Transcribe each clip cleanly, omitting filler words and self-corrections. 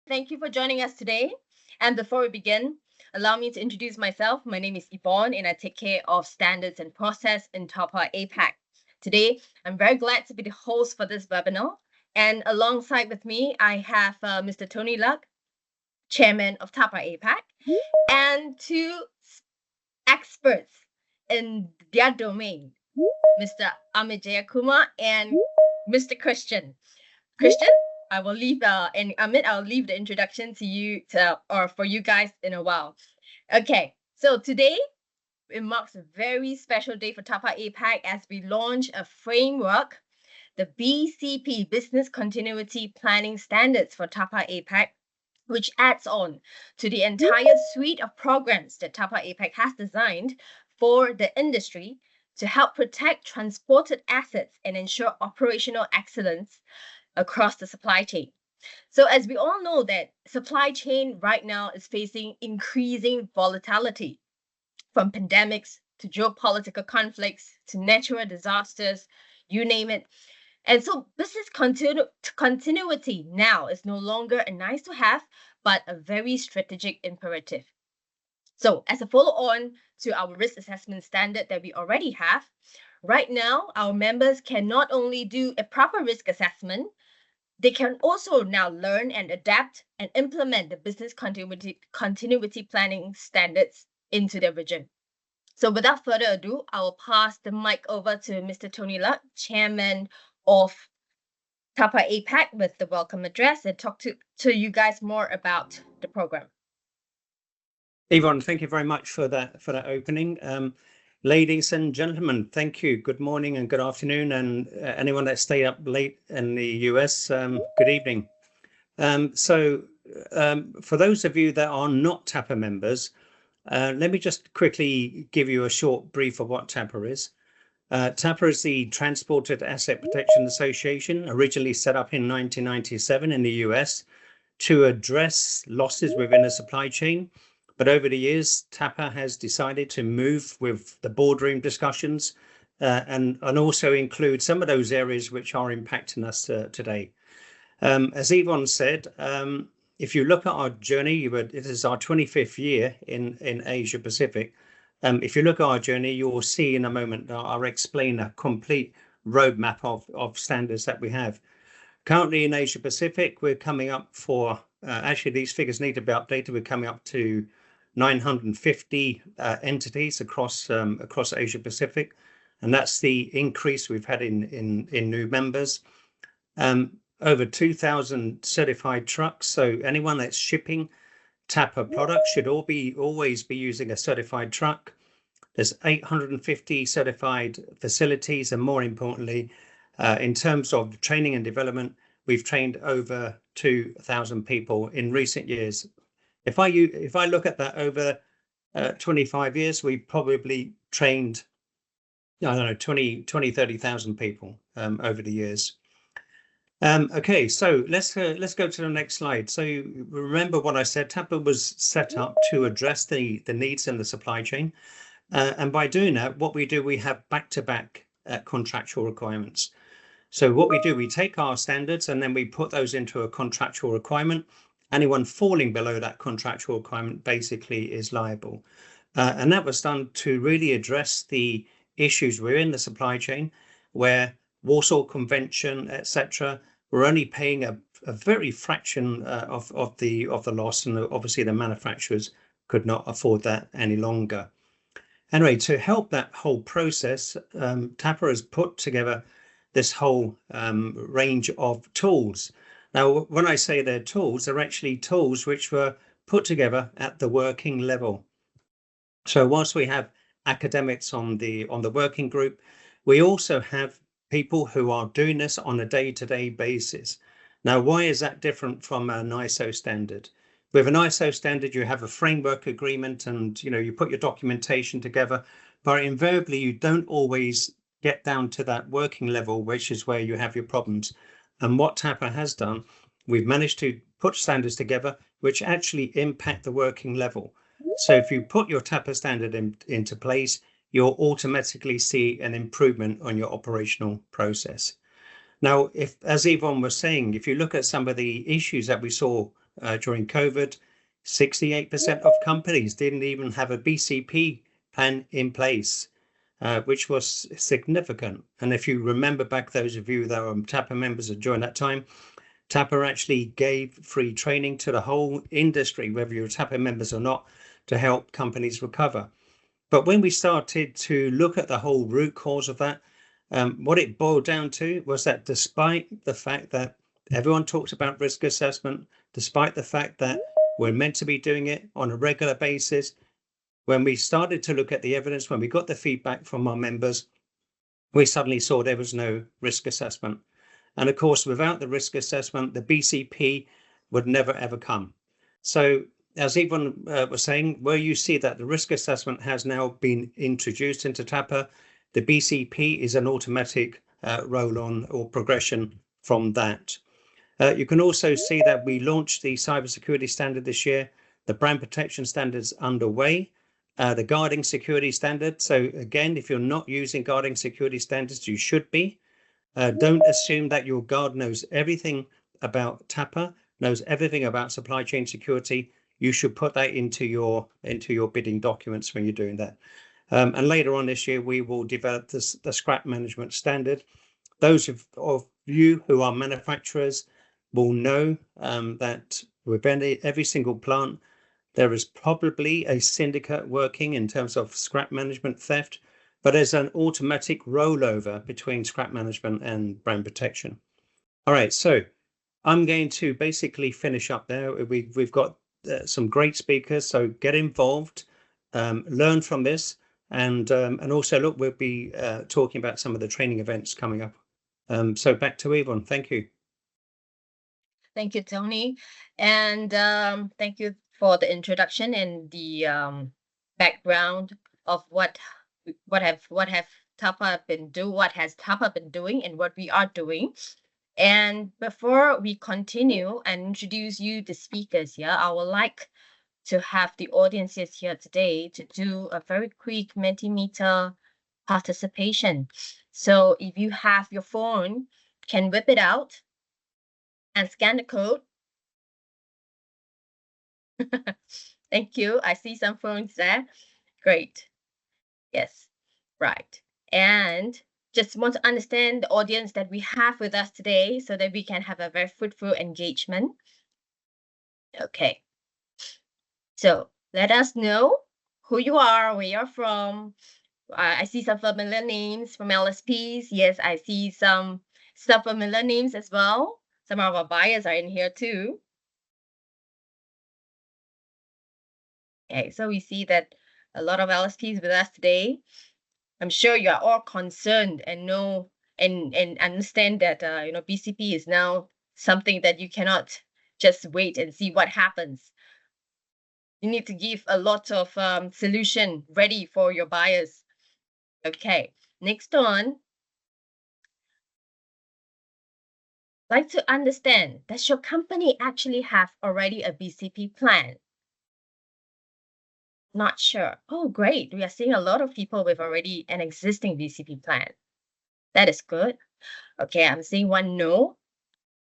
Thank you for joining us today. And before we begin, allow me to introduce myself. My name is Yvonne, and I take care of standards and process in TAPA APAC. Today, I'm very glad to be the host for this webinar. And alongside with me, I have Mr. Tony Luck, Chairman of TAPA APAC, and two experts in their domain, Mr. Amit Jayakumar and Mr. Christian, I will leave and Amit, I'll leave the introduction to you or for you guys in a while. Okay, so today it marks a very special day for TAPA APAC as we launch a framework, the BCP Business Continuity Planning Standards for TAPA APAC, which adds on to the entire suite of programs that TAPA APAC has designed for the industry to help protect transported assets and ensure operational excellence across the supply chain. So as we all know that supply chain right now is facing increasing volatility, from pandemics to geopolitical conflicts to natural disasters, you name it. And so business continuity now is no longer a nice to have, but a very strategic imperative. So as a follow-on to our risk assessment standard that we already have, right now our members can not only do a proper risk assessment, they can also now learn and adapt and implement the business continuity planning standards into their region. So without further ado, I will pass the mic over to Mr. Tony Luck, Chairman of TAPA APAC, with the welcome address and talk to you guys more about the program. Yvonne, thank you very much for that opening. Ladies and gentlemen, thank you. Good morning and good afternoon, and anyone that stayed up late in the US, good evening. For those of you that are not TAPA members, let me just quickly give you a short brief of what TAPA is. TAPA is the Transported Asset Protection Association, originally set up in 1997 in the US to address losses within the supply chain. But over the years, TAPA has decided to move with the boardroom discussions and also include some of those areas which are impacting us today. As Yvonne said, if you look at our journey, it is our 25th year in Asia Pacific. If you look at our journey, you will see in a moment that I'll explain a complete roadmap of standards that we have. Currently in Asia Pacific, we're coming up for, actually these figures need to be updated, we're coming up to 950 entities across Asia Pacific, and that's the increase we've had in new members. Over 2,000 certified trucks, so anyone that's shipping TAPA products should always be using a certified truck. There's 850 certified facilities, and more importantly, in terms of training and development, we've trained over 2,000 people in recent years. If I look at that over 25 years, we've probably trained, I don't know, 30,000 people over the years. Okay, so let's go to the next slide. So remember what I said, TAPA was set up to address the needs in the supply chain. And by doing that, what we do, we have back-to-back contractual requirements. So what we do, we take our standards and then we put those into a contractual requirement. Anyone falling below that contractual requirement basically is liable. And that was done to really address the issues within the supply chain, where Warsaw Convention, etc., we're only paying a very fraction of the loss, and obviously the manufacturers could not afford that any longer. Anyway, to help that whole process, TAPA has put together this whole range of tools. Now, when I say they're tools, they're actually tools which were put together at the working level. So whilst we have academics on the working group, we also have people who are doing this on a day-to-day basis. Now, why is that different from an ISO standard? With an ISO standard, you have a framework agreement and you put your documentation together, but invariably you don't always get down to that working level, which is where you have your problems. And what TAPA has done, we've managed to put standards together which actually impact the working level. So if you put your TAPA standard into place, you'll automatically see an improvement on your operational process. Now, as Yvonne was saying, if you look at some of the issues that we saw during COVID, 68% of companies didn't even have a BCP plan in place, which was significant. And if you remember back, those of you that were TAPA members during that time, TAPA actually gave free training to the whole industry, whether you're TAPA members or not, to help companies recover. But when we started to look at the whole root cause of that, what it boiled down to was that despite the fact that everyone talks about risk assessment, despite the fact that we're meant to be doing it on a regular basis, when we started to look at the evidence, when we got the feedback from our members, we suddenly saw there was no risk assessment. And of course, without the risk assessment, the BCP would never, ever come. So as Yvonne was saying, where you see that the risk assessment has now been introduced into TAPA, the BCP is an automatic roll-on or progression from that. You can also see that we launched the cybersecurity standard this year, the brand protection standards underway, the guarding security standard. So again, if you're not using guarding security standards, you should be. Don't assume that your guard knows everything about TAPA, knows everything about supply chain security. You should put that into your bidding documents when you're doing that. And later on this year, we will develop the scrap management standard. Those of you who are manufacturers will know that with every single plant, there is probably a syndicate working in terms of scrap management theft, but there's an automatic rollover between scrap management and brand protection. All right, so I'm going to basically finish up there. We've got some great speakers, so get involved, learn from this, and also look, we'll be talking about some of the training events coming up. So back to Yvonne. Thank you. Thank you, Tony, and thank you for the introduction and the background of what has TAPA been doing and what we are doing. And before we continue and introduce you the speakers here, I would like to have the audiences here today to do a very quick Mentimeter participation. So if you have your phone, can whip it out and scan the code. Thank you. I see some phones there. Great. Yes, right. And just want to understand the audience that we have with us today so that we can have a very fruitful engagement. Okay. So let us know who you are, where you're from. I see some familiar names from LSPs. Yes, I see some familiar names as well. Some of our buyers are in here too. Okay, so we see that a lot of LSPs with us today. I'm sure you are all concerned and know and understand that BCP is now something that you cannot just wait and see what happens. You need to give a lot of solution ready for your buyers. Okay, next on, like to understand, does your company actually have already a BCP plan? Not sure. Oh, great. We are seeing a lot of people with already an existing BCP plan. That is good. Okay, I'm seeing one no.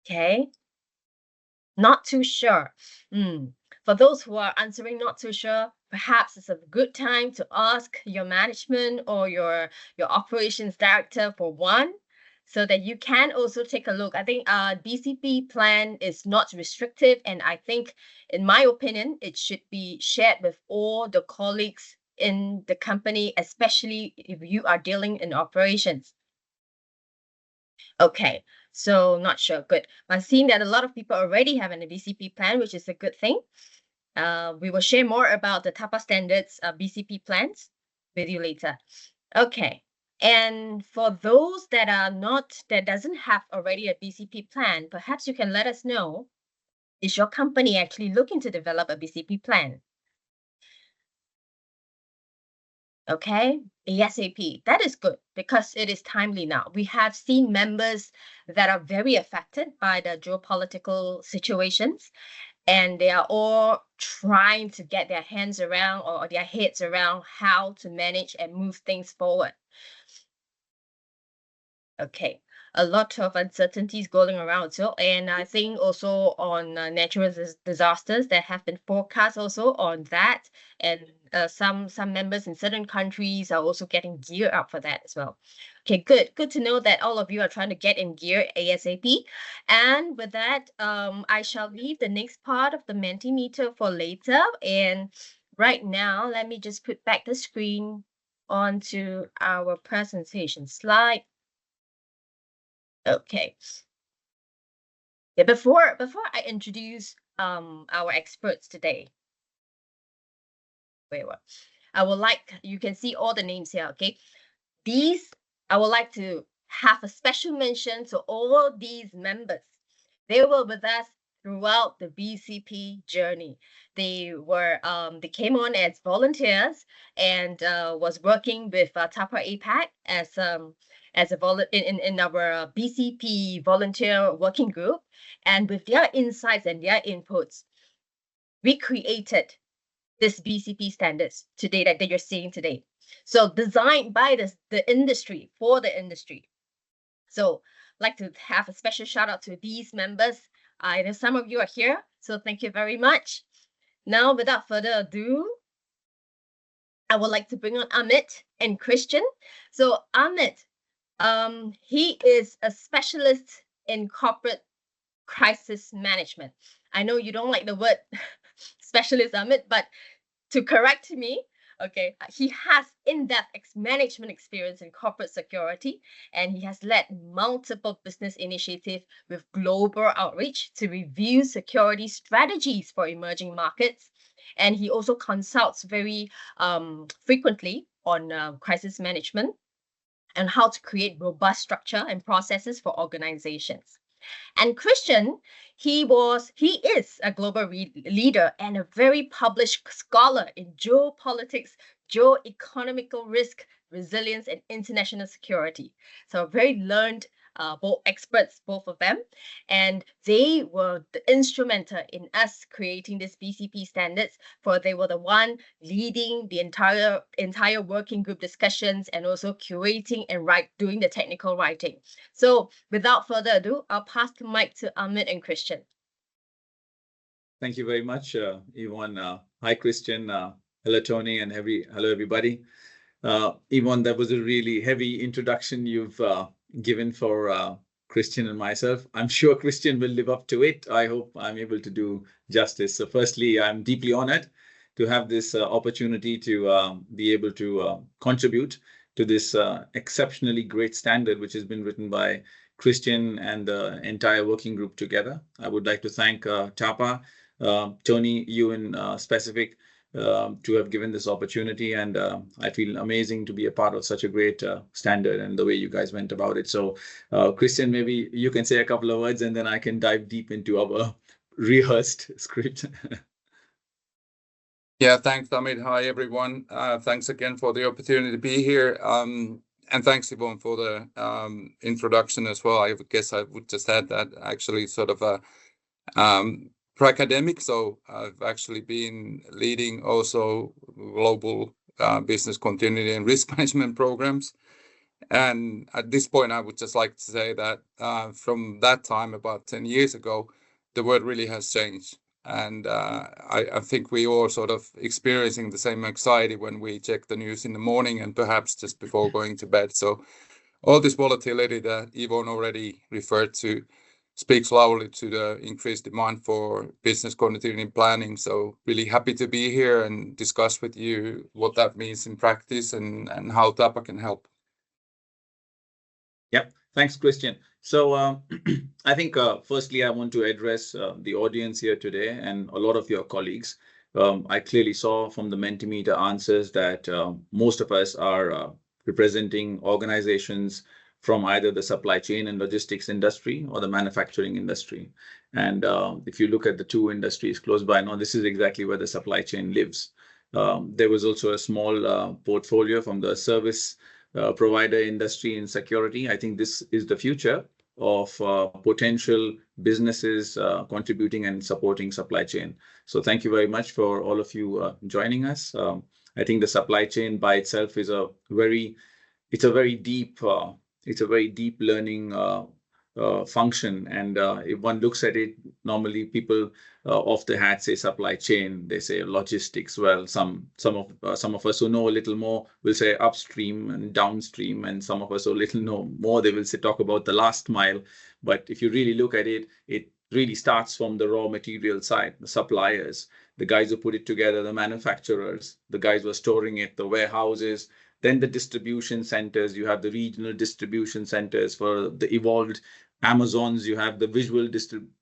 Okay. Not too sure. For those who are answering not too sure, perhaps it's a good time to ask your management or your operations director for one, so that you can also take a look. I think BCP plan is not restrictive, and I think, in my opinion, it should be shared with all the colleagues in the company, especially if you are dealing in operations. Okay, so not sure. Good. I've seen that a lot of people already have an BCP plan, which is a good thing. We will share more about the TAPA standards BCP plans with you later. Okay. And for those that doesn't have already a BCP plan, perhaps you can let us know, is your company actually looking to develop a BCP plan? Okay, ASAP. That is good because it is timely now. We have seen members that are very affected by the geopolitical situations, and they are all trying to get their hands around or their heads around how to manage and move things forward. Okay, a lot of uncertainties going around. So, and I think also on natural disasters, there have been forecasts also on that, and some members in certain countries are also getting geared up for that as well. Okay, good to know that all of you are trying to get in gear ASAP. And with that, I shall leave the next part of the Mentimeter for later. And right now, let me just put back the screen onto our presentation slide. Okay. Yeah, before I introduce our experts today, wait, what? I would like, you can see all the names here, okay? These, I would like to have a special mention to all these members. They were with us throughout the BCP journey. They came on as volunteers and was working with TAPA APAC as in our BCP volunteer working group, and with their insights and their inputs, we created this BCP standards today that you're seeing today. So designed by the industry for the industry. So I'd like to have a special shout out to these members. I know some of you are here, so thank you very much. Now, without further ado, I would like to bring on Amit and Christian. So Amit, he is a specialist in corporate crisis management. I know you don't like the word specialist, Amit, but to correct me, okay, he has in-depth management experience in corporate security, and he has led multiple business initiatives with global outreach to review security strategies for emerging markets. And he also consults very frequently on crisis management and how to create robust structure and processes for organizations. And Christian, he is a global leader and a very published scholar in geopolitics, geo-economical risk, resilience, and international security. So very learned both experts, both of them. And they were instrumental in us creating this BCP standards, for they were the one leading the entire working group discussions and also curating and doing the technical writing. So without further ado, I'll pass the mic to Amit and Christian. Thank you very much, Yvonne. Hi, Christian. Hello, Tony, and hello, everybody. Yvonne, that was a really heavy introduction you've given for Christian and myself. I'm sure Christian will live up to it. I hope I'm able to do justice. So firstly, I'm deeply honored to have this opportunity to be able to contribute to this exceptionally great standard, which has been written by Christian and the entire working group together. I would like to thank TAPA, Tony, you in specific, to have given this opportunity, and I feel amazing to be a part of such a great standard and the way you guys went about it. So Christian, maybe you can say a couple of words and then I can dive deep into our rehearsed script. Yeah, thanks, Amit. Hi, everyone. Thanks again for the opportunity to be here. And thanks, Yvonne, for the introduction as well. I guess I would just add that actually sort of a pro-academic. So I've actually been leading also global business continuity and risk management programs. And at this point, I would just like to say that from that time, about 10 years ago, the world really has changed. And I think we all sort of experiencing the same anxiety when we check the news in the morning and perhaps just before going to bed. So all this volatility that Yvonne already referred to speaks loudly to the increased demand for business continuity planning. So really happy to be here and discuss with you what that means in practice and how TAPA can help. Yep. Thanks, Christian. So I think firstly, I want to address the audience here today and a lot of your colleagues. I clearly saw from the Mentimeter answers that most of us are representing organizations from either the supply chain and logistics industry or the manufacturing industry. And if you look at the two industries close by now, this is exactly where the supply chain lives. There was also a small portfolio from the service provider industry in security. I think this is the future of potential businesses contributing and supporting supply chain. So thank you very much for all of you joining us. I think the supply chain by itself is a very deep it's a very deep learning function. And if one looks at it, normally people off the hat say supply chain, they say logistics. Well, some of us who know a little more will say upstream and downstream, and some of us who little know more, they will say talk about the last mile. But if you really look at it, it really starts from the raw material side, the suppliers, the guys who put it together, the manufacturers, the guys who are storing it, the warehouses, then the distribution centers. You have the regional distribution centers for the evolved Amazons. You have the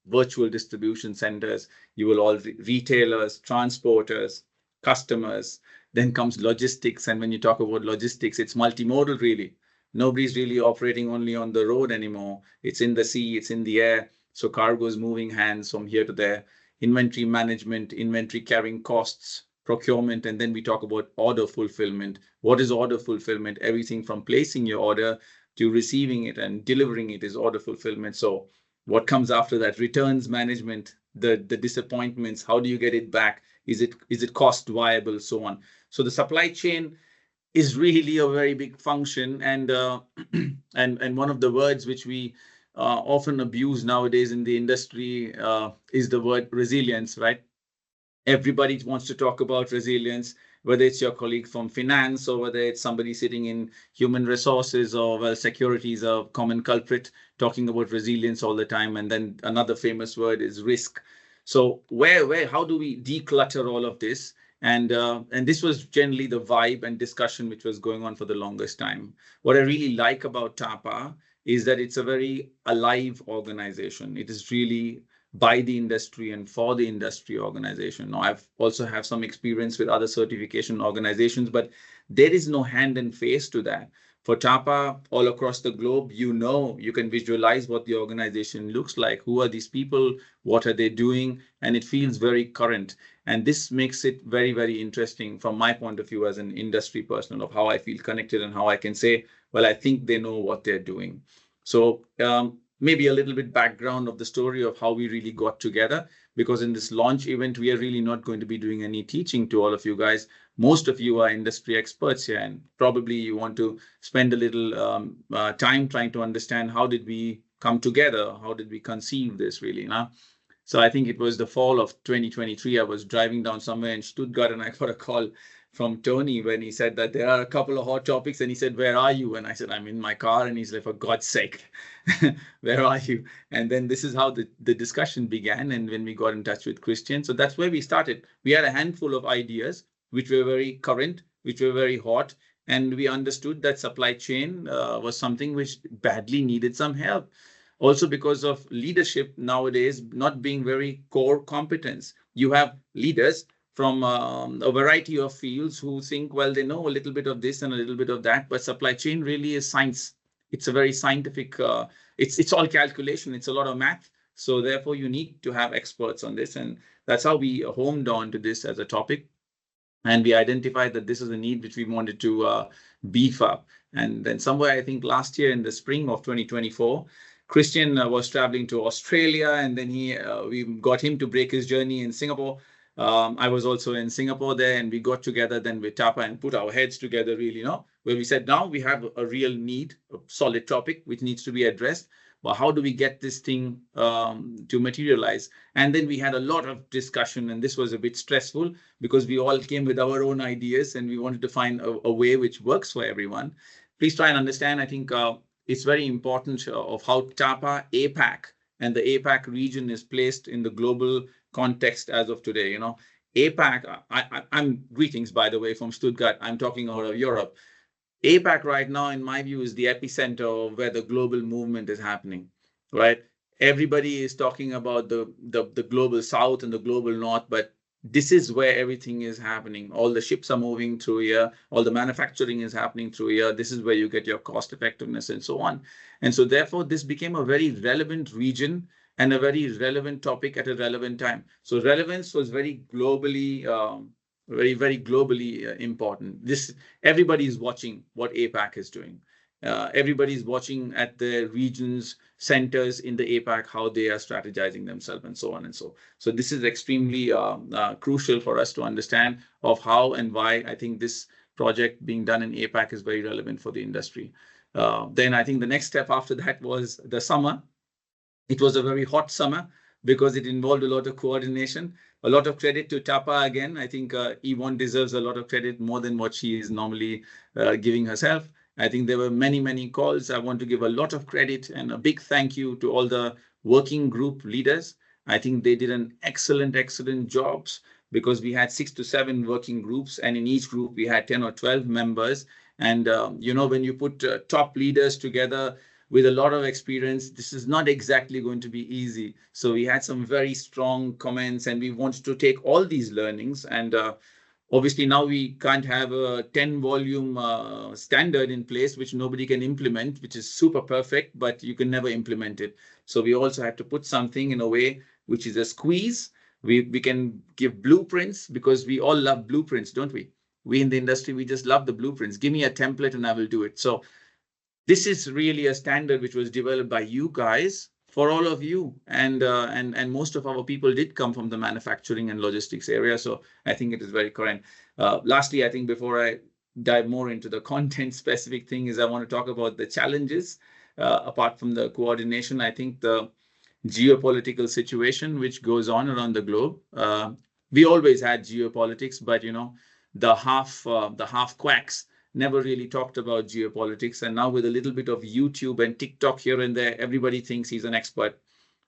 virtual distribution centers. You will all retailers, transporters, customers. Then comes logistics. And when you talk about logistics, it's multimodal really. Nobody's really operating only on the road anymore. It's in the sea, it's in the air. So cargo is moving hands from here to there. Inventory management, inventory carrying costs, procurement, and then we talk about order fulfillment. What is order fulfillment? Everything from placing your order to receiving it and delivering it is order fulfillment. So what comes after that? Returns management, the disappointments, how do you get it back? Is it cost viable? So on. So the supply chain is really a very big function, and and one of the words which we often abuse nowadays in the industry is the word resilience, right? Everybody wants to talk about resilience, whether it's your colleague from finance or whether it's somebody sitting in human resources, or well, security is a common culprit, talking about resilience all the time. And then another famous word is risk. So how do we declutter all of this? And this was generally the vibe and discussion which was going on for the longest time. What I really like about TAPA is that it's a very alive organization. It is really by the industry and for the industry organization. Now, I've also have some experience with other certification organizations, but there is no hand and face to that. For TAPA, all across the globe, you can visualize what the organization looks like. Who are these people? What are they doing? And it feels very current. And this makes it very, very interesting from my point of view as an industry person, of how I feel connected and how I can say, well, I think they know what they're doing. So maybe a little bit background of the story of how we really got together, because in this launch event, we are really not going to be doing any teaching to all of you guys. Most of you are industry experts here, and probably you want to spend a little time trying to understand how did we come together? How did we conceive this really? So I think it was the fall of 2023. I was driving down somewhere in Stuttgart and I got a call from Tony when he said that there are a couple of hot topics, and he said, "Where are you?" And I said, "I'm in my car." And he's like, "For God's sake, where are you?" And then this is how the discussion began. And when we got in touch with Christian, so that's where we started. We had a handful of ideas which were very current, which were very hot. And we understood that supply chain was something which badly needed some help. Also because of leadership nowadays not being very core competence. You have leaders from a variety of fields who think, well, they know a little bit of this and a little bit of that, but supply chain really is science. It's a very scientific, it's all calculation. It's a lot of math. So therefore you need to have experts on this. And that's how we homed on to this as a topic. And we identified that this is a need which we wanted to beef up. And then somewhere, I think last year in the spring of 2024, Christian was traveling to Australia, and then we got him to break his journey in Singapore. I was also in Singapore there, and we got together then with TAPA and put our heads together really, where we said, now we have a real need, a solid topic which needs to be addressed. But how do we get this thing to materialize? And then we had a lot of discussion, and this was a bit stressful because we all came with our own ideas and we wanted to find a way which works for everyone. Please try and understand, I think it's very important of how TAPA APAC and the APAC region is placed in the global context as of today. APAC, I'm greetings, by the way, from Stuttgart. I'm talking out of Europe. APAC right now, in my view, is the epicenter of where the global movement is happening, right? Everybody is talking about the global south and the global north, but this is where everything is happening. All the ships are moving through here. All the manufacturing is happening through here. This is where you get your cost effectiveness and so on. And so therefore, this became a very relevant region and a very relevant topic at a relevant time. So relevance was very globally, very, very globally important. Everybody is watching what APAC is doing. Everybody's watching at the regions, centers in the APAC, how they are strategizing themselves and so on and so. So this is extremely crucial for us to understand of how and why I think this project being done in APAC is very relevant for the industry. Then I think the next step after that was the summer. It was a very hot summer because it involved a lot of coordination. A lot of credit to TAPA again. I think Yvonne deserves a lot of credit, more than what she is normally giving herself. I think there were many, many calls. I want to give a lot of credit and a big thank you to all the working group leaders. I think they did an excellent jobs, because we had 6 to 7 working groups, and in each group we had 10 or 12 members. And when you put top leaders together with a lot of experience, this is not exactly going to be easy. So we had some very strong comments, and we wanted to take all these learnings. And obviously now we can't have a 10-volume standard in place, which nobody can implement, which is super perfect, but you can never implement it. So we also had to put something in a way which is a squeeze. We can give blueprints, because we all love blueprints, don't we? We in the industry, we just love the blueprints. Give me a template and I will do it. So this is really a standard which was developed by you guys for all of you. And most of our people did come from the manufacturing and logistics area. So I think it is very correct. Lastly, I think before I dive more into the content specific thing, is I want to talk about the challenges. Apart from the coordination, I think the geopolitical situation which goes on around the globe. We always had geopolitics, but the half quacks never really talked about geopolitics. And now with a little bit of YouTube and TikTok here and there, everybody thinks he's an expert.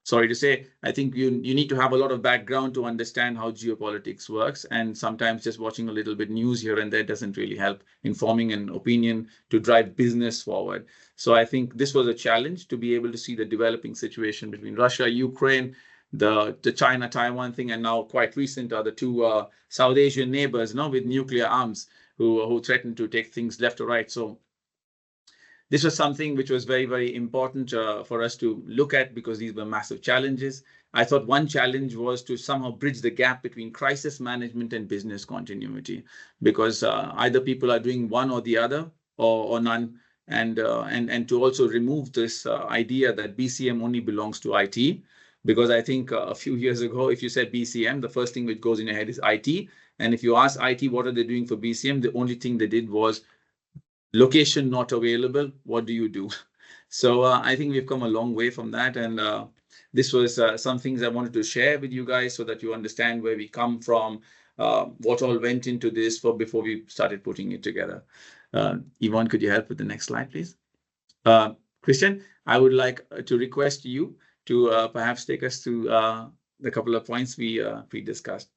Sorry to say, I think you need to have a lot of background to understand how geopolitics works. And sometimes just watching a little bit news here and there doesn't really help in forming an opinion to drive business forward. So I think this was a challenge, to be able to see the developing situation between Russia, Ukraine, the China-Taiwan thing, and now quite recent are the two South Asian neighbors with nuclear arms who threatened to take things left or right. So this was something which was very, very important for us to look at, because these were massive challenges. I thought one challenge was to somehow bridge the gap between crisis management and business continuity, because either people are doing one or the other, or none. And to also remove this idea that BCM only belongs to IT, because I think a few years ago, if you said BCM, the first thing which goes in your head is IT. And if you ask IT, what are they doing for BCM? The only thing they did was location not available. What do you do? So I think we've come a long way from that. And this was some things I wanted to share with you guys, so that you understand where we come from, what all went into this before we started putting it together. Yvonne, could you help with the next slide, please? Christian, I would like to request you to perhaps take us through the couple of points we discussed.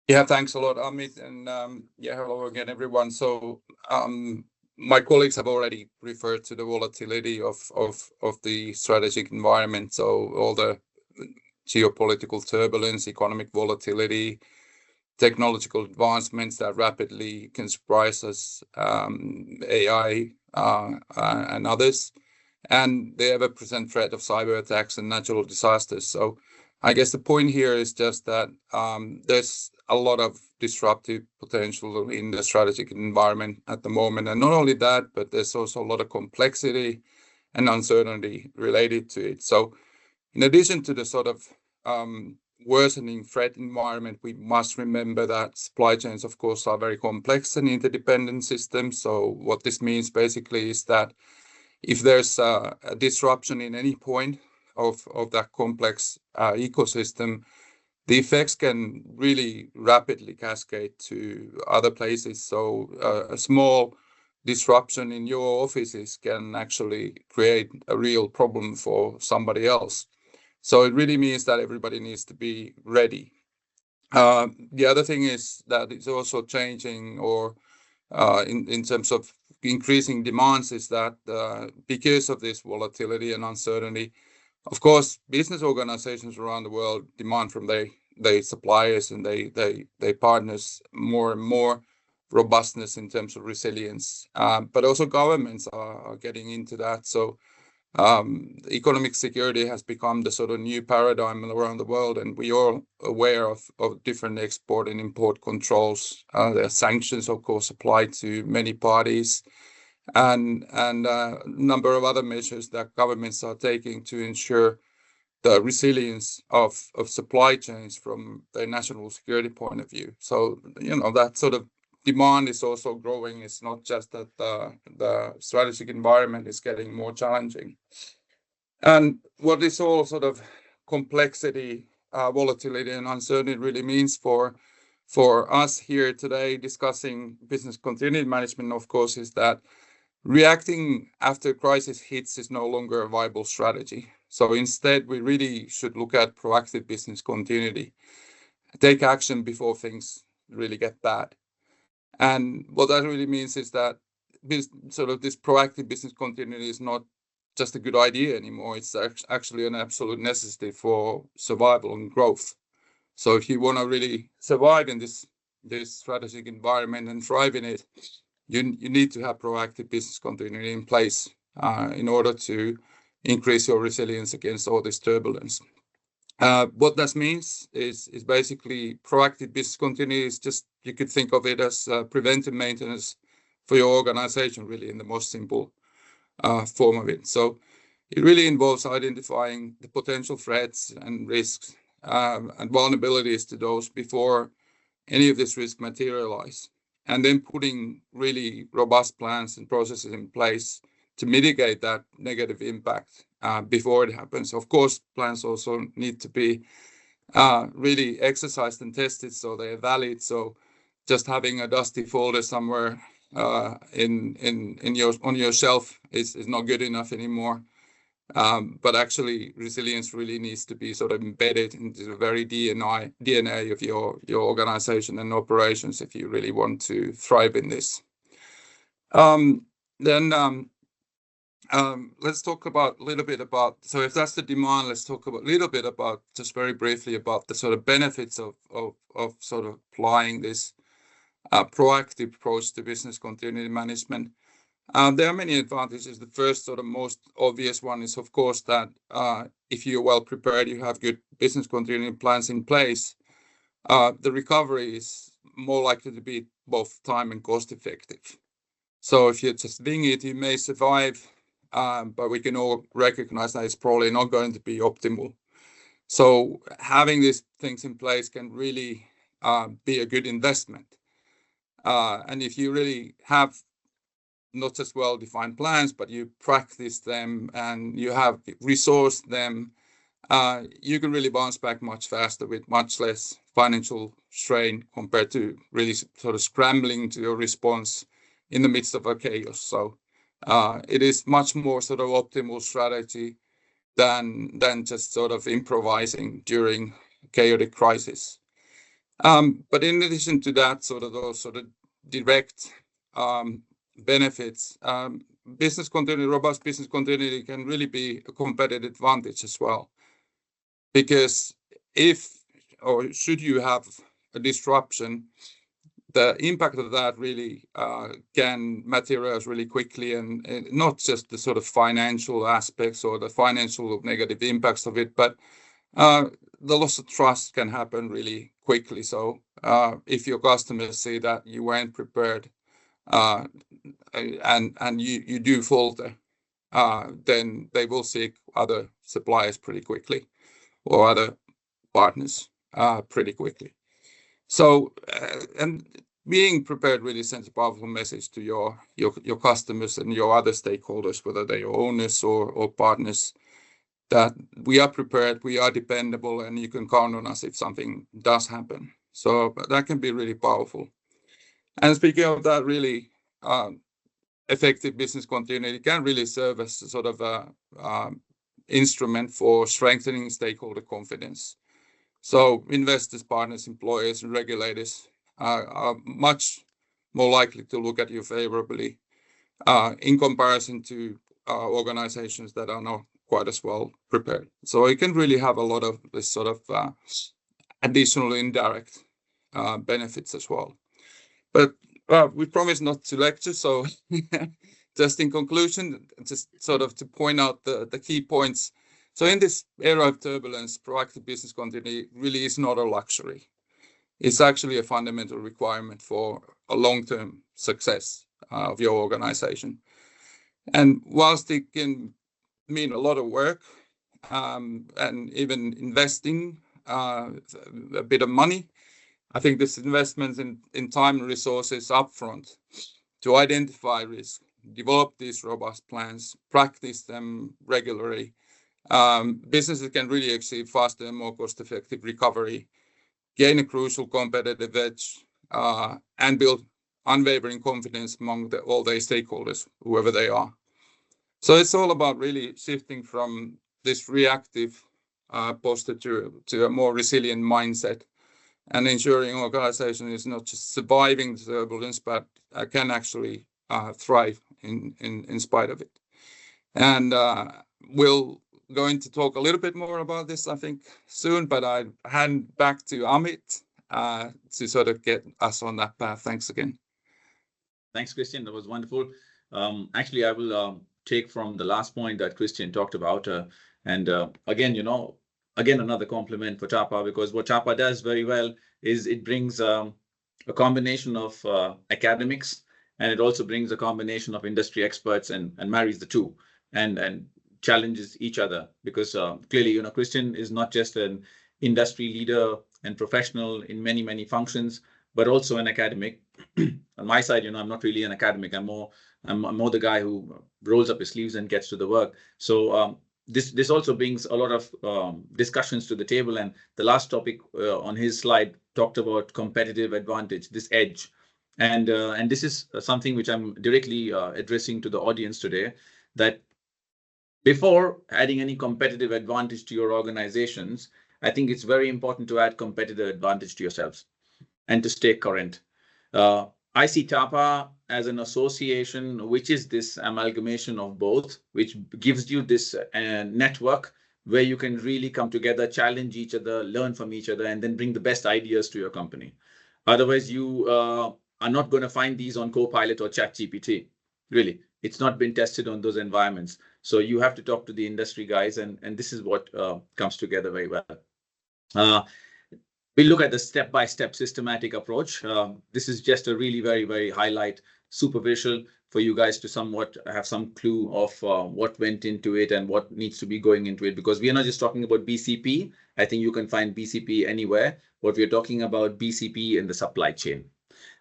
Yeah, thanks a lot, Amit, and hello again, everyone. So my colleagues have already referred to the volatility of the strategic environment. So all the geopolitical turbulence, economic volatility, technological advancements that rapidly can surprise us, AI and others, and the ever-present threat of cyber attacks and natural disasters. So I guess the point here is just that there's a lot of disruptive potential in the strategic environment at the moment. And not only that, but there's also a lot of complexity and uncertainty related to it. So in addition to the sort of worsening threat environment, we must remember that supply chains, of course, are very complex and interdependent systems. So what this means basically is that if there's a disruption in any point of that complex ecosystem, the effects can really rapidly cascade to other places. So a small disruption in your offices can actually create a real problem for somebody else. So it really means that everybody needs to be ready. The other thing is that it's also changing, or in terms of increasing demands, is that because of this volatility and uncertainty, of course, business organizations around the world demand from their suppliers and they partners more and more robustness in terms of resilience. But also governments are getting into that. So economic security has become the sort of new paradigm around the world, and we are aware of different export and import controls. There are sanctions, of course, applied to many parties, and a number of other measures that governments are taking to ensure the resilience of supply chains from their national security point of view. So, that sort of demand is also growing. It's not just that the strategic environment is getting more challenging. And what this all sort of complexity, volatility, and uncertainty really means for us here today discussing business continuity management, of course, is that reacting after crisis hits is no longer a viable strategy. So instead, we really should look at proactive business continuity, take action before things really get bad. And what that really means is that this proactive business continuity is not just a good idea anymore. It's actually an absolute necessity for survival and growth. So if you want to really survive in this strategic environment and thrive in it, you need to have proactive business continuity in place in order to increase your resilience against all this turbulence. What that means is basically proactive business continuity is just, you could think of it as preventive maintenance for your organization, really, in the most simple form of it. So it really involves identifying the potential threats and risks and vulnerabilities to those before any of this risk materialize, and then putting really robust plans and processes in place to mitigate that negative impact before it happens. Of course, plans also need to be really exercised and tested so they're valid. So just having a dusty folder somewhere on your shelf is not good enough anymore. But actually, resilience really needs to be sort of embedded into the very DNA of your organization and operations if you really want to thrive in this. Let's talk a little bit about, so if that's the demand, let's talk a little bit about, just very briefly, about the sort of benefits of sort of applying this proactive approach to business continuity management. There are many advantages. The first sort of most obvious one is, of course, that if you're well prepared, you have good business continuity plans in place, the recovery is more likely to be both time and cost effective. So if you're just wing it, you may survive, but we can all recognize that it's probably not going to be optimal. So having these things in place can really be a good investment. And if you really have not just well-defined plans, but you practice them and you have resourced them, you can really bounce back much faster with much less financial strain compared to really sort of scrambling to your response in the midst of a chaos. So it is much more sort of optimal strategy than just sort of improvising during chaotic crisis. But in addition to that, sort of those sort of direct benefits, robust business continuity can really be a competitive advantage as well. Because if or should you have a disruption, the impact of that really can materialize really quickly, and not just the sort of financial aspects or the financial negative impacts of it, but the loss of trust can happen really quickly. So if your customers see that you weren't prepared and you do falter, then they will seek other suppliers pretty quickly or other partners pretty quickly. So and being prepared really sends a powerful message to your customers and your other stakeholders, whether they are owners or partners, that we are prepared, we are dependable, and you can count on us if something does happen. So that can be really powerful. And speaking of that, really effective business continuity can really serve as a sort of a instrument for strengthening stakeholder confidence. So investors, partners, employers, and regulators are much more likely to look at you favorably in comparison to organizations that are not quite as well prepared. So it can really have a lot of this sort of additional indirect benefits as well. But we promise not to lecture, so just in conclusion, just sort of to point out the key points. So in this era of turbulence, proactive business continuity really is not a luxury. It's actually a fundamental requirement for a long-term success of your organization. And whilst it can mean a lot of work and even investing a bit of money, I think this investment in time and resources upfront to identify risk, develop these robust plans, practice them regularly. Businesses can really achieve faster and more cost-effective recovery, gain a crucial competitive edge, and build unwavering confidence among all their stakeholders, whoever they are. So it's all about really shifting from this reactive posture to a more resilient mindset, and ensuring organization is not just surviving the turbulence, but can actually thrive in spite of it. And we'll going to talk a little bit more about this, I think, soon, but I hand back to Amit to sort of get us on that path. Thanks again. Thanks, Christian. That was wonderful. Actually, I will take from the last point that Christian talked about. And again, again, another compliment for TAPA, because what TAPA does very well is it brings a combination of academics, and it also brings a combination of industry experts and marries the two and challenges each other, because clearly, Christian is not just an industry leader and professional in many functions, but also an academic. On my side, I'm not really an academic. I'm more the guy who rolls up his sleeves and gets to the work. So this also brings a lot of discussions to the table. And the last topic on his slide talked about competitive advantage, this edge. And this is something which I'm directly addressing to the audience today, that before adding any competitive advantage to your organizations, I think it's very important to add competitive advantage to yourselves and to stay current. I see TAPA as an association, which is this amalgamation of both, which gives you this network where you can really come together, challenge each other, learn from each other, and then bring the best ideas to your company. Otherwise, you are not going to find these on Copilot or ChatGPT. Really, it's not been tested on those environments. So you have to talk to the industry guys, and this is what comes together very well. We look at the step-by-step systematic approach. This is just a really very highlight, superficial, for you guys to somewhat have some clue of what went into it and what needs to be going into it, because we are not just talking about BCP. I think you can find BCP anywhere, but we're talking about BCP in the supply chain.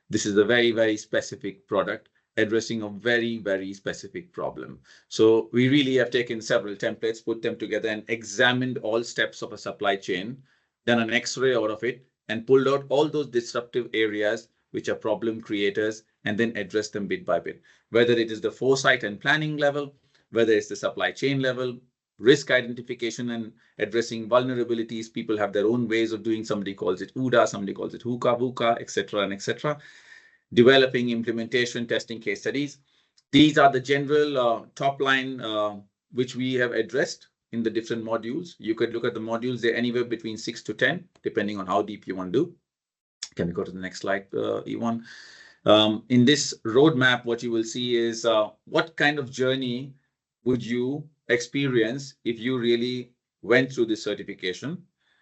This is a very specific product addressing a very specific problem. So we really have taken several templates, put them together, and examined all steps of a supply chain, done an X-ray out of it, and pulled out all those disruptive areas which are problem creators, and then address them bit by bit. Whether it is the foresight and planning level, whether it's the supply chain level, risk identification and addressing vulnerabilities. People have their own ways of doing. Somebody calls it UDA, somebody calls it HUKA, VUCA, etc. Developing implementation, testing case studies. These are the general top line which we have addressed in the different modules. You could look at the modules, they're anywhere between 6 to 10, depending on how deep you want to do. Can we go to the next slide, Yvonne? In this roadmap, what you will see is what kind of journey would you experience if you really went through this certification.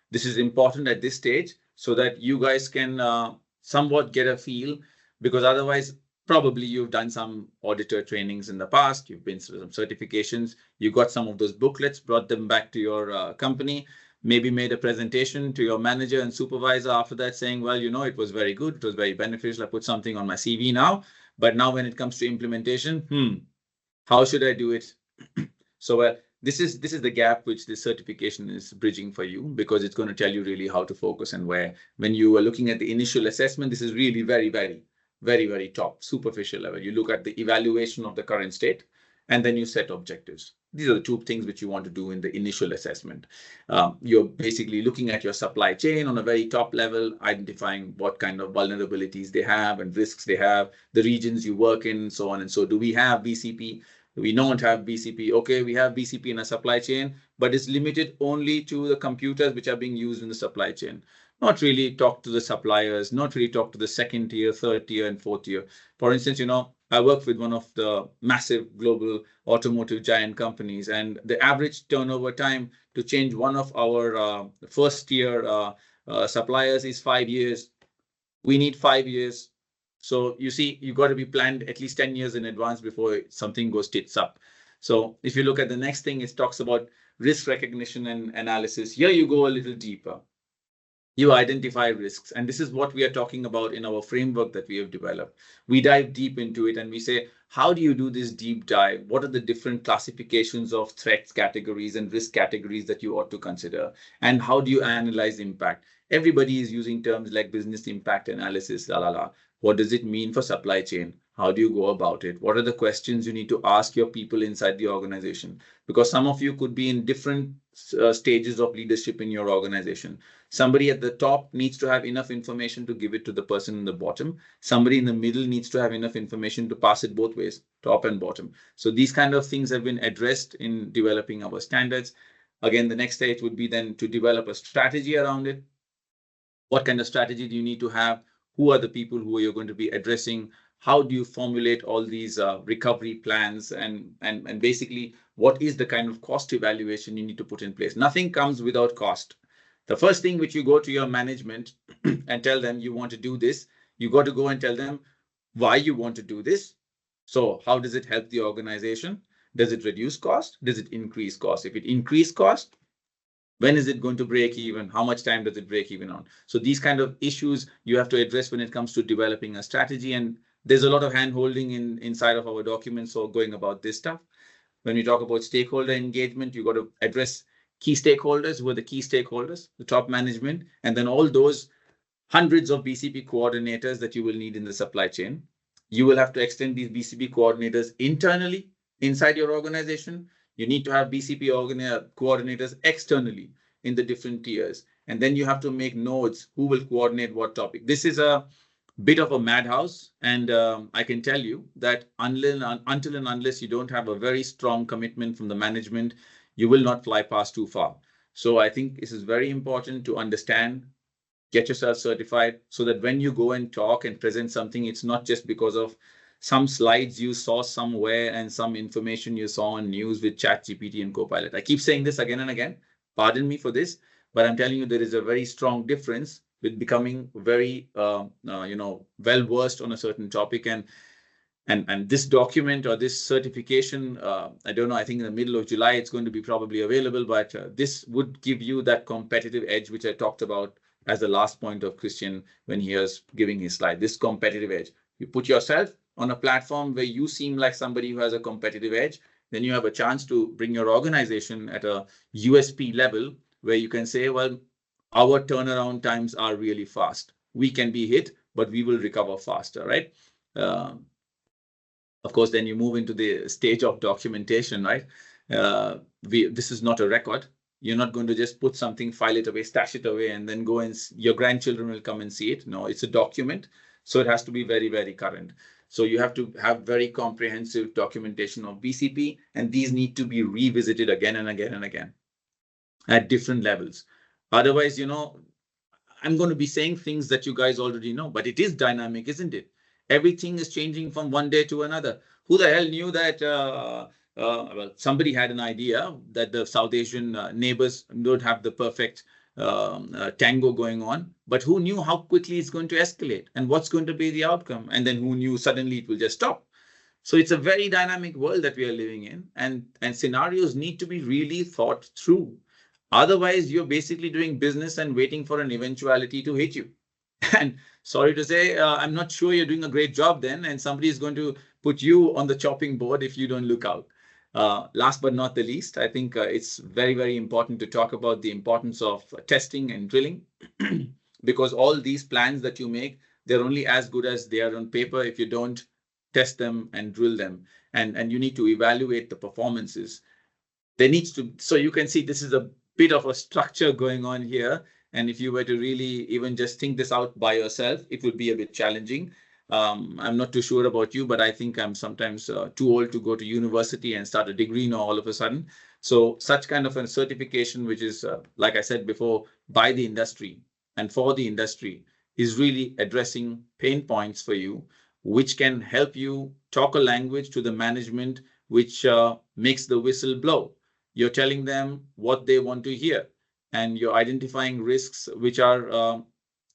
This is important at this stage so that you guys can somewhat get a feel, because otherwise, probably you've done some auditor trainings in the past, you've been through some certifications, you got some of those booklets, brought them back to your company, maybe made a presentation to your manager and supervisor after that saying, well, it was very good, it was very beneficial, I put something on my CV now, but now when it comes to implementation, how should I do it? So this is the gap which this certification is bridging for you, because it's going to tell you really how to focus and where. When you are looking at the initial assessment, this is really very top, superficial level. You look at the evaluation of the current state, and then you set objectives. These are the two things which you want to do in the initial assessment. You're basically looking at your supply chain on a very top level, identifying what kind of vulnerabilities they have and risks they have, the regions you work in, so on and so. Do we have BCP? We don't have BCP. Okay, we have BCP in a supply chain, but it's limited only to the computers which are being used in the supply chain. Not really talk to the suppliers, not really talk to the second tier, third tier, and fourth tier. For instance, I work with one of the massive global automotive giant companies, and the average turnover time to change one of our first tier suppliers is 5 years. We need 5 years. So you see, you got to be planned at least 10 years in advance before something goes tits up. So if you look at the next thing, it talks about risk recognition and analysis. Here you go a little deeper. you identify risks. And this is what we are talking about in our framework that we have developed. We dive deep into it and we say, how do you do this deep dive? What are the different classifications of threats categories and risk categories that you ought to consider? And how do you analyze impact? Everybody is using terms like business impact analysis, la la la. What does it mean for supply chain? How do you go about it? What are the questions you need to ask your people inside the organization? Because some of you could be in different stages of leadership in your organization. Somebody at the top needs to have enough information to give it to the person in the bottom. Somebody in the middle needs to have enough information to pass it both ways, top and bottom. So these kind of things have been addressed in developing our standards. Again, the next stage would be then to develop a strategy around it. What kind of strategy do you need to have? Who are the people who you're going to be addressing? How do you formulate all these recovery plans? And basically, what is the kind of cost evaluation you need to put in place? Nothing comes without cost. The first thing which you go to your management and tell them you want to do this, you got to go and tell them why you want to do this. So how does it help the organization? Does it reduce cost? Does it increase cost? If it increase cost, when is it going to break even? How much time does it break even on? So these kind of issues you have to address when it comes to developing a strategy. And there's a lot of hand holding inside of our documents or going about this stuff. When we talk about stakeholder engagement, you got to address key stakeholders. Who are the key stakeholders? The top management, and then all those hundreds of BCP coordinators that you will need in the supply chain. You will have to extend these BCP coordinators internally inside your organization. You need to have BCP coordinators externally in the different tiers. And then you have to make nodes who will coordinate what topic. This is a bit of a madhouse. And I can tell you that until and unless you don't have a very strong commitment from the management, you will not fly past too far. So I think this is very important to understand, get yourself certified so that when you go and talk and present something, it's not just because of some slides you saw somewhere and some information you saw on news with ChatGPT and Copilot. I keep saying this again and again. Pardon me for this, but I'm telling you there is a very strong difference with becoming very, well-versed on a certain topic. And this document or this certification, I don't know, I think in the middle of July, it's going to be probably available, but this would give you that competitive edge, which I talked about as the last point of Christian when he was giving his slide, this competitive edge. You put yourself on a platform where you seem like somebody who has a competitive edge, then you have a chance to bring your organization at a USP level where you can say, well, our turnaround times are really fast. We can be hit, but we will recover faster, right? Of course, then you move into the stage of documentation, right? This is not a record. You're not going to just put something, file it away, stash it away, and then go and your grandchildren will come and see it. No, it's a document. So it has to be very, very current. So you have to have very comprehensive documentation of BCP, and these need to be revisited again and again and again at different levels. Otherwise, I'm going to be saying things that you guys already know, but it is dynamic, isn't it? Everything is changing from one day to another. Who the hell knew that well, somebody had an idea that the South Asian neighbors don't have the perfect tango going on, but who knew how quickly it's going to escalate and what's going to be the outcome? And then who knew suddenly it will just stop? So it's a very dynamic world that we are living in, and scenarios need to be really thought through. Otherwise, you're basically doing business and waiting for an eventuality to hit you. And sorry to say, I'm not sure you're doing a great job then, and somebody is going to put you on the chopping board if you don't look out. Last but not the least, I think it's very, very important to talk about the importance of testing and drilling, because all these plans that you make, they're only as good as they are on paper if you don't test them and drill them. And you need to evaluate the performances. There needs to, so you can see this is a bit of a structure going on here. And if you were to really even just think this out by yourself, it would be a bit challenging. I'm not too sure about you, but I think I'm sometimes too old to go to university and start a degree now all of a sudden. So such kind of a certification, which is, like I said before, by the industry and for the industry, is really addressing pain points for you, which can help you talk a language to the management, which makes the whistle blow. You're telling them what they want to hear, and you're identifying risks which are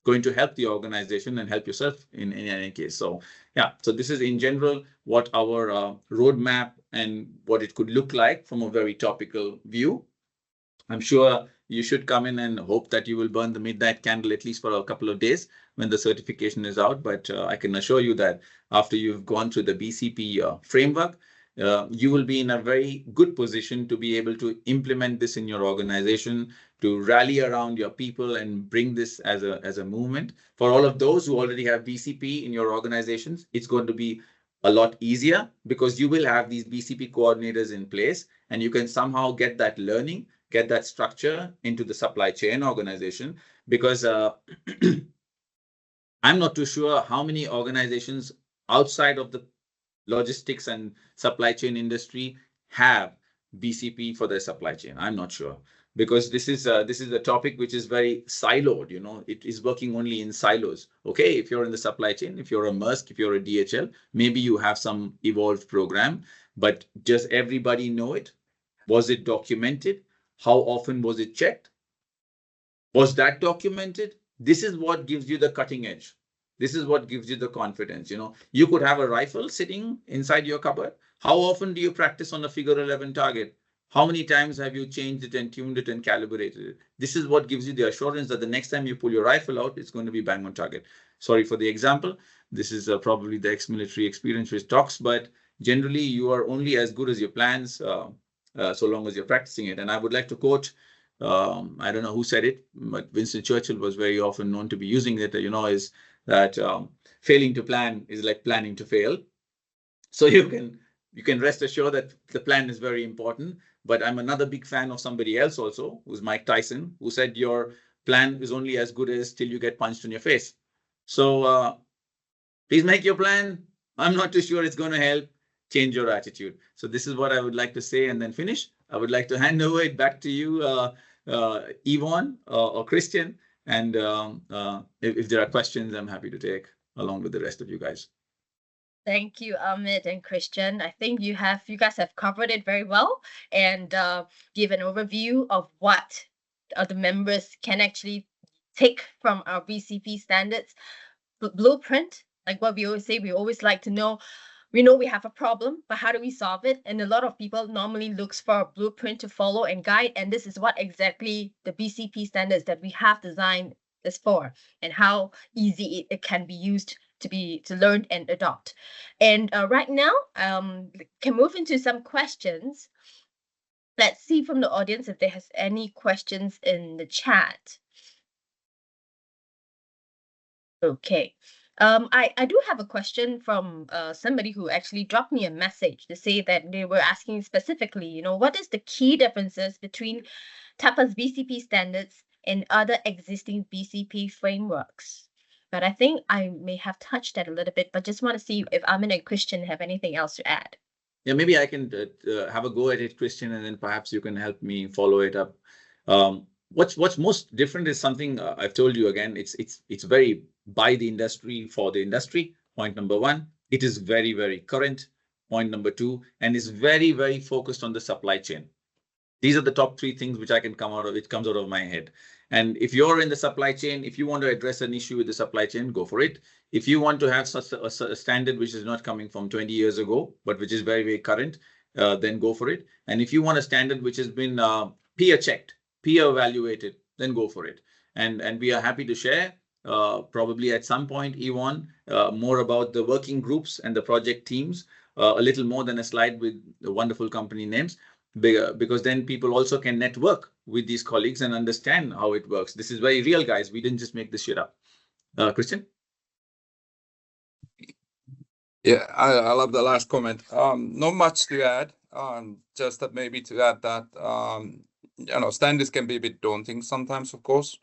going to help the organization and help yourself in any case. So yeah, so this is in general what our roadmap and what it could look like from a very topical view. I'm sure you should come in and hope that you will burn the midnight candle at least for a couple of days when the certification is out. But I can assure you that after you've gone through the BCP framework, you will be in a very good position to be able to implement this in your organization, to rally around your people and bring this as a movement. For all of those who already have BCP in your organizations, it's going to be a lot easier because you will have these BCP coordinators in place and you can somehow get that learning, get that structure into the supply chain organization. Because I'm not too sure how many organizations outside of the logistics and supply chain industry have BCP for their supply chain. I'm not sure, because this is a topic which is very siloed. You know, it is working only in silos. Okay, if you're in the supply chain, if you're a Maersk, if you're a DHL, maybe you have some evolved program, but does everybody know it? Was it documented? How often was it checked? Was that documented? This is what gives you the cutting edge. This is what gives you the confidence. You know, you could have a rifle sitting inside your cupboard. How often do you practice on a figure 11 target? How many times have you changed it and tuned it and calibrated it? This is what gives you the assurance that the next time you pull your rifle out, it's going to be bang on target. Sorry for the example. This is probably the ex-military experience which talks, but generally you are only as good as your plans so long as you're practicing it. And I would like to quote, I don't know who said it, but Winston Churchill was very often known to be using it, you know, is that failing to plan is like planning to fail. So you can rest assured that the plan is very important. But I'm another big fan of somebody else also, who's Mike Tyson, who said your plan is only as good as till you get punched in your face. So please make your plan. I'm not too sure it's going to help. Change your attitude. So this is what I would like to say and then finish. I would like to hand over it back to you, Yvonne or Christian. And if there are questions, I'm happy to take along with the rest of you guys. Thank you, Amit and Christian. I think you guys have covered it very well and give an overview of what the members can actually take from our BCP standards blueprint. Like what we always say, we always like to know. We know we have a problem, but how do we solve it? And a lot of people normally looks for a blueprint to follow and guide. And this is what exactly the BCP standards that we have designed is for, and how easy it can be used to learn and adopt. And right now, can move into some questions. Let's see from the audience if there has any questions in the chat. Okay. I do have a question from somebody who actually dropped me a message to say that they were asking specifically, you know, what is the key differences between TAPA's BCP standards and other existing BCP frameworks? But I think I may have touched that a little bit, but just want to see if Amin and Christian have anything else to add. Yeah, maybe I can have a go at it, Christian, and then perhaps you can help me follow it up. What's most different is something I've told you again. It's very by the industry for the industry. Point number one, it is very, very current. Point number two, and is very, very focused on the supply chain. These are the top three things which I can come out of. It comes out of my head. And if you're in the supply chain, if you want to address an issue with the supply chain, go for it. If you want to have such a standard which is not coming from 20 years ago, but which is very, very current, then go for it. And if you want a standard which has been peer checked, peer evaluated, then go for it. And we are happy to share probably at some point, Yvonne, more about the working groups and the project teams, a little more than a slide with the wonderful company names, because then people also can network with these colleagues and understand how it works. This is very real, guys. We didn't just make this shit up. Christian? Yeah, I love the last comment. Not much to add. Just that maybe to add that you know, standards can be a bit daunting sometimes, of course.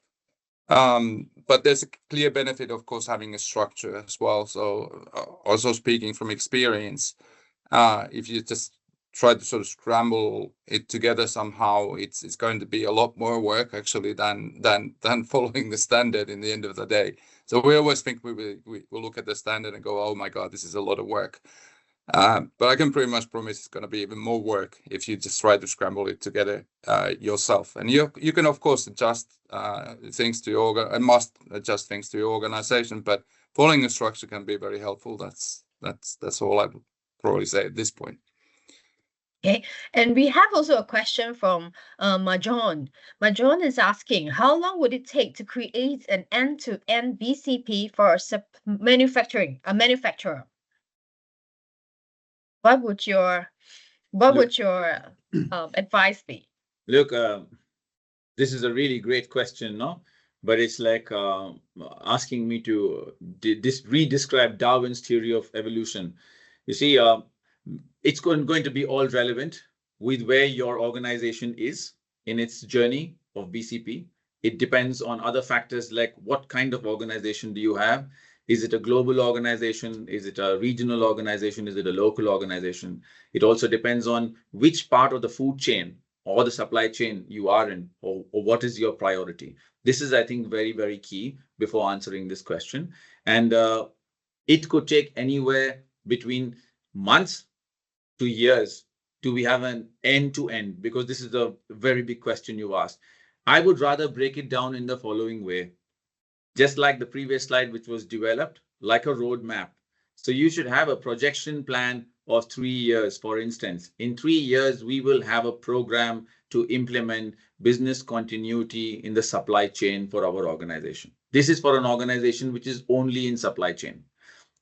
But there's a clear benefit, of course, having a structure as well. So also speaking from experience, if you just try to sort of scramble it together somehow, it's going to be a lot more work actually than following the standard in the end of the day. So we always think we will look at the standard and go, oh my God, this is a lot of work. But I can pretty much promise it's going to be even more work if you just try to scramble it together yourself. And you can of course adjust things to your and must adjust things to your organization, but following a structure can be very helpful. That's all I would probably say at this point. Okay, and we have also a question from Majon. Majon is asking, how long would it take to create an end-to-end BCP for a manufacturer? What would your advice be? Look, this is a really great question, no? But it's like asking me to re-describe Darwin's theory of evolution. You see, it's going to be all relevant with where your organization is in its journey of BCP. It depends on other factors like what kind of organization do you have? Is it a global organization? Is it a regional organization? Is it a local organization? It also depends on which part of the food chain or the supply chain you are in, or what is your priority. This is, I think, very, very key before answering this question. And it could take anywhere between months to years do we have an end-to-end, because this is a very big question you asked. I would rather break it down in the following way. Just like the previous slide, which was developed like a roadmap. So you should have a projection plan of 3 years, for instance. In 3 years, we will have a program to implement business continuity in the supply chain for our organization. This is for an organization which is only in supply chain.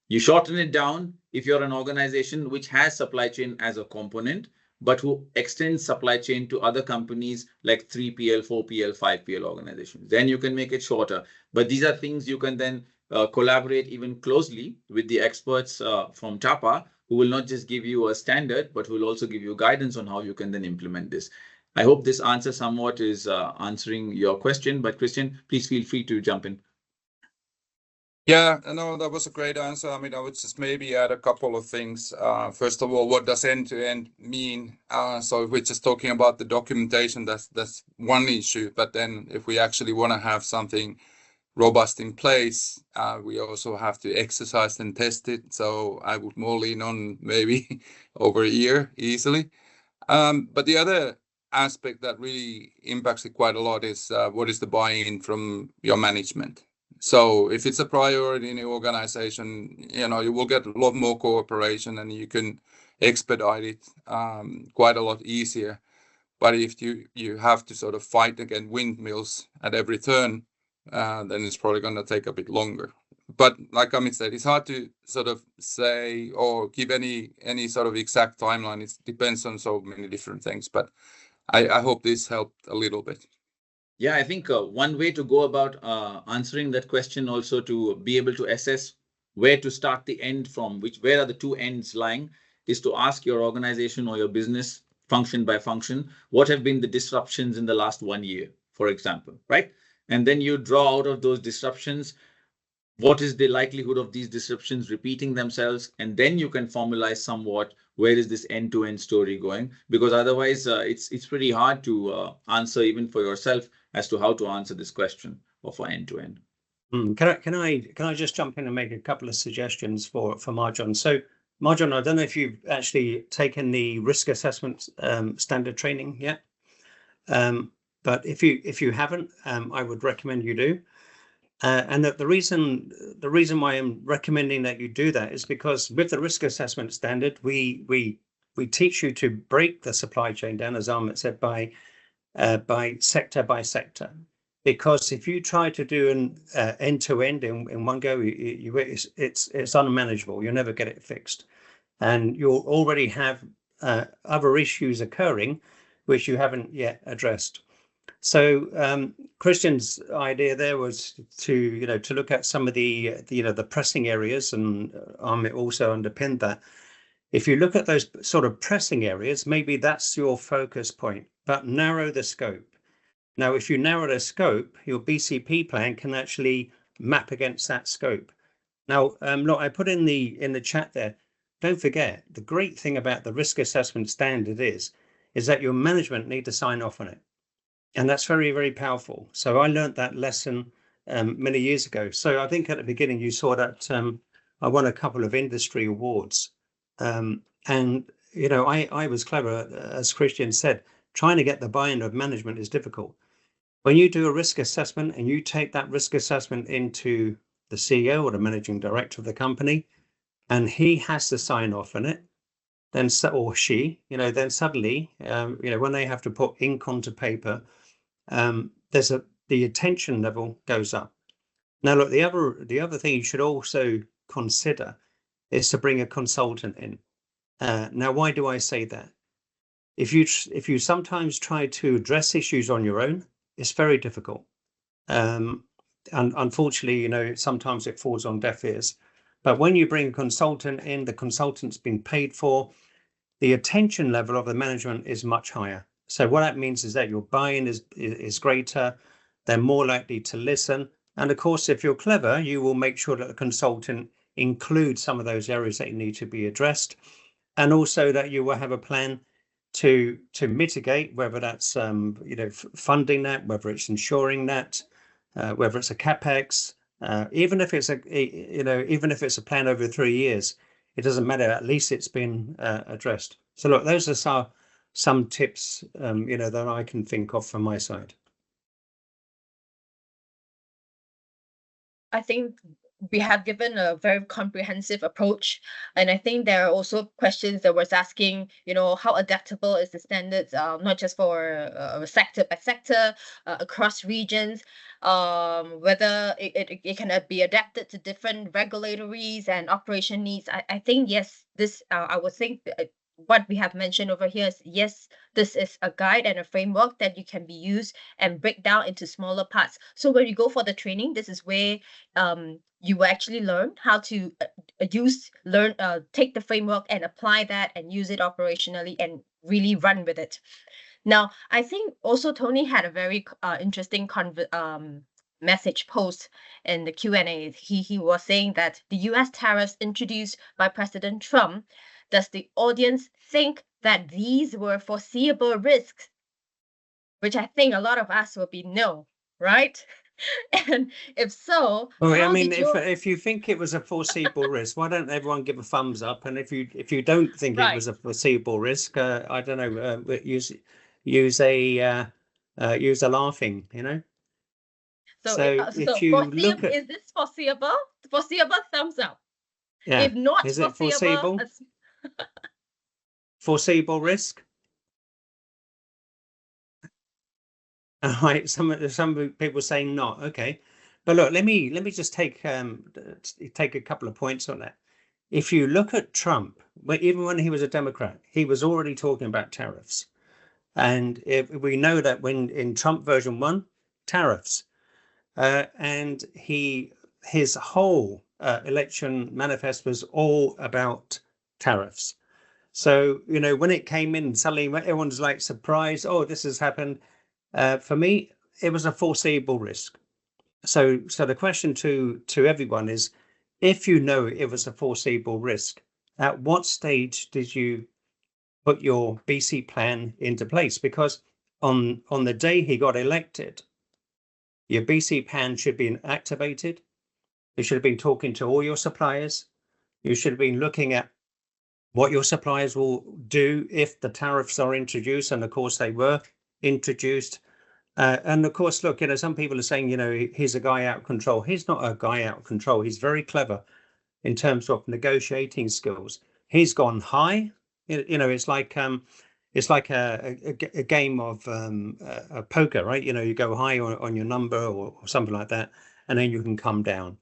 You shorten it down if you're an organization which has supply chain as a component, but who extends supply chain to other companies like 3PL, 4PL, 5PL organizations. Then you can make it shorter. But these are things you can then collaborate even closely with the experts from TAPA, who will not just give you a standard, but who will also give you guidance on how you can then implement this. I hope this answer somewhat is answering your question, but Christian, please feel free to jump in. Yeah, no, that was a great answer. I mean, I would just maybe add a couple of things. First of all, what does end-to-end mean? So if we're just talking about the documentation, that's one issue. But then if we actually want to have something robust in place, we also have to exercise and test it. So I would more lean on maybe over a year easily. But the other aspect that really impacts it quite a lot is what is the buy-in from your management. So if it's a priority in the organization, you know, you will get a lot more cooperation and you can expedite it quite a lot easier. But if you have to sort of fight against windmills at every turn, then it's probably going to take a bit longer. But like Amit said, it's hard to sort of say or give any sort of exact timeline. It depends on so many different things. But I hope this helped a little bit. Yeah, I think one way to go about answering that question, also to be able to assess where to start the end from, where are the two ends lying, is to ask your organization or your business function by function, what have been the disruptions in the last 1 year, for example, right? And then you draw out of those disruptions, what is the likelihood of these disruptions repeating themselves? And then you can formalize somewhat where is this end-to-end story going? Because otherwise, it's pretty hard to answer even for yourself as to how to answer this question of end-to-end. Can I just jump in and make a couple of suggestions for Marjon? So Marjon, I don't know if you've actually taken the risk assessment standard training yet, but if you haven't, I would recommend you do. And that the reason why I'm recommending that you do that is because with the risk assessment standard, we teach you to break the supply chain down, as Amit said, by sector by sector. Because if you try to do an end-to-end in one go, it's unmanageable. You'll never get it fixed, and you'll already have other issues occurring which you haven't yet addressed. So Christian's idea there was to look at some of the pressing areas, and Amit also underpinned that. If you look at those sort of pressing areas, maybe that's your focus point, but narrow the scope. Now, if you narrow the scope, your BCP plan can actually map against that scope. Now, look, I put in the chat there. Don't forget, the great thing about the risk assessment standard is that your management need to sign off on it. And that's very, very powerful. So I learned that lesson many years ago. So I think at the beginning you saw that I won a couple of industry awards. And, I was clever, as Christian said, trying to get the buy-in of management is difficult. When you do a risk assessment and you take that risk assessment into the CEO or the managing director of the company, and he has to sign off on it, then or she, then suddenly, when they have to put ink onto paper, the attention level goes up. Now, look, the other thing you should also consider is to bring a consultant in. Now, why do I say that? If you sometimes try to address issues on your own, it's very difficult. And unfortunately, sometimes it falls on deaf ears. But when you bring a consultant in, the consultant's been paid for, the attention level of the management is much higher. So what that means is that your buy-in is greater, they're more likely to listen. And of course, if you're clever, you will make sure that the consultant includes some of those areas that need to be addressed, and also that you will have a plan to mitigate, whether that's funding that, whether it's ensuring that, whether it's a capex, even if it's a plan over 3 years, it doesn't matter. At least it's been addressed. So look, those are some tips that I can think of from my side. I think we have given a very comprehensive approach, and I think there are also questions that was asking, how adaptable is the standards, not just for sector by sector, across regions, whether it can be adapted to different regulatories and operation needs. I think yes, this I would think what we have mentioned over here is yes, this is a guide and a framework that you can be used and break down into smaller parts. So when you go for the training, this is where you will actually learn how to take the framework and apply that and use it operationally and really run with it. Now, I think also Tony had a very interesting message post in the Q&A. He was saying that the US tariffs introduced by President Trump, does the audience think that these were foreseeable risks? Which I think a lot of us will be no, right? And if so, well, I mean, if you think it was a foreseeable risk, why don't everyone give a thumbs up? And if you don't think it was a foreseeable risk, I don't know, use a laughing, So if you look at, is this foreseeable? Foreseeable, thumbs up. Yeah. If not is it foreseeable? Foreseeable risk? Right, some people saying not. Okay, but look, let me just take a couple of points on that. If you look at Trump, even when he was a Democrat, he was already talking about tariffs, and we know that when in Trump version 1, tariffs, and his whole election manifesto was all about tariffs. So when it came in, suddenly everyone's like surprised. Oh, this has happened. For me, it was a foreseeable risk. So the question to everyone is, if you know it was a foreseeable risk, at what stage did you put your BC plan into place? Because on the day he got elected, your BC plan should be activated. You should have been talking to all your suppliers. You should have been looking at what your suppliers will do if the tariffs are introduced, and of course they were introduced. And of course, look, some people are saying, he's a guy out of control. He's not a guy out of control. He's very clever in terms of negotiating skills. He's gone high. It's like a game of a poker, right? You go high on your number or something like that, and then you can come down.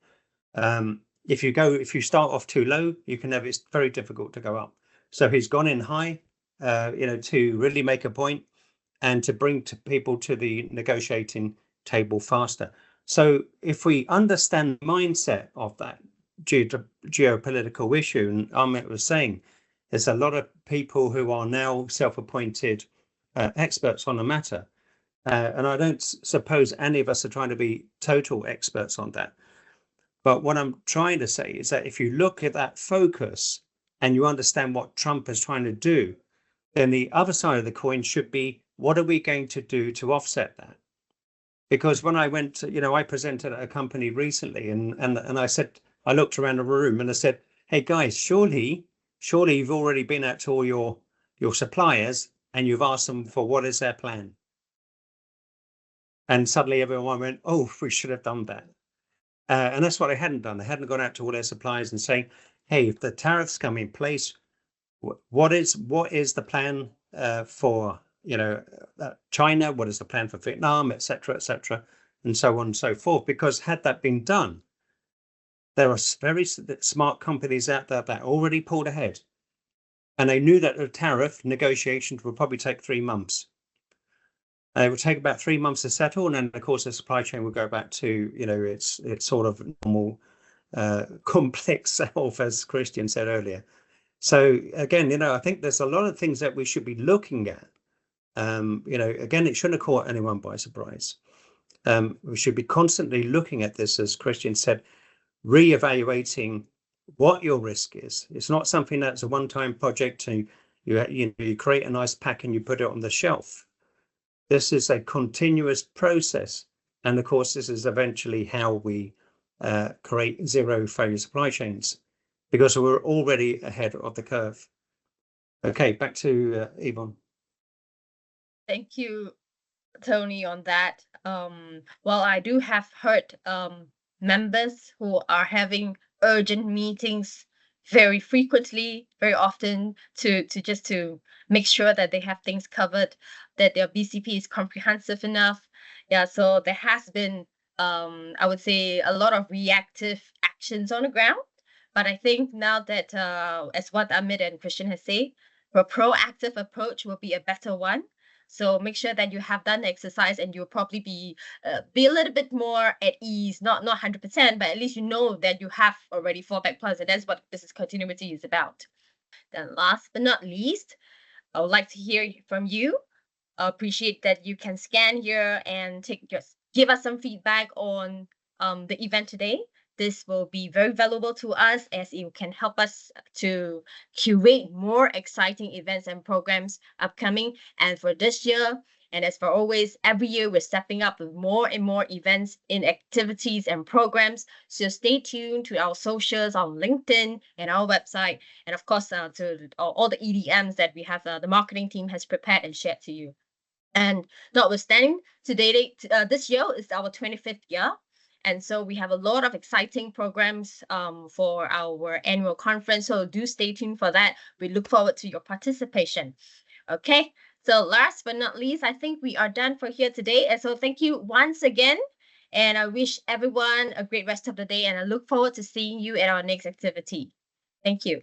If you start off too low, it's very difficult to go up. So he's gone in high, to really make a point and to bring people to the negotiating table faster. So if we understand the mindset of that geopolitical issue, and Ahmet was saying, there's a lot of people who are now self-appointed experts on the matter. And I don't suppose any of us are trying to be total experts on that. But what I'm trying to say is that if you look at that focus and you understand what Trump is trying to do, then the other side of the coin should be, what are we going to do to offset that? Because when I went, I presented at a company recently, and I looked around the room and I said, hey guys, surely you've already been out to all your suppliers and you've asked them for what is their plan. And suddenly everyone went, oh, we should have done that. And that's what I hadn't done. I hadn't gone out to all their suppliers and saying, hey, if the tariffs come in place, what is the plan for China? What is the plan for Vietnam, etc., and so on and so forth? Because had that been done, there are very smart companies out there that already pulled ahead, and they knew that the tariff negotiations would probably take 3 months. And it would take about 3 months to settle, and then of course the supply chain will go back to its sort of normal complex self, as Christian said earlier. So again, I think there's a lot of things that we should be looking at. Again, it shouldn't have caught anyone by surprise. We should be constantly looking at this, as Christian said, re-evaluating what your risk is. It's not something that's a one-time project and you create a nice pack and you put it on the shelf. This is a continuous process, and of course this is eventually how we create zero failure supply chains, because we're already ahead of the curve. Okay, back to Yvonne. Thank you, Tony, on that. Well, I do have heard members who are having urgent meetings very frequently, very often, to make sure that they have things covered, that their BCP is comprehensive enough. Yeah, so there has been, I would say, a lot of reactive actions on the ground. But I think now that, as what Amit and Christian has said, a proactive approach will be a better one. So make sure that you have done the exercise, and you'll probably be a little bit more at ease, not 100%, but at least you know that you have already fallback plans, and that's what business continuity is about. Then last but not least, I would like to hear from you. I appreciate that you can scan here and give us some feedback on the event today. This will be very valuable to us, as it can help us to curate more exciting events and programs upcoming. And for this year, and as for always, every year we're stepping up with more and more events in activities and programs. So stay tuned to our socials on LinkedIn and our website. And of course, to all the EDMs that we have, the marketing team has prepared and shared to you. And notwithstanding, today, this year is our 25th year. And so we have a lot of exciting programs for our annual conference. So do stay tuned for that. We look forward to your participation. Okay, so last but not least, I think we are done for here today. And so thank you once again. And I wish everyone a great rest of the day. And I look forward to seeing you at our next activity. Thank you.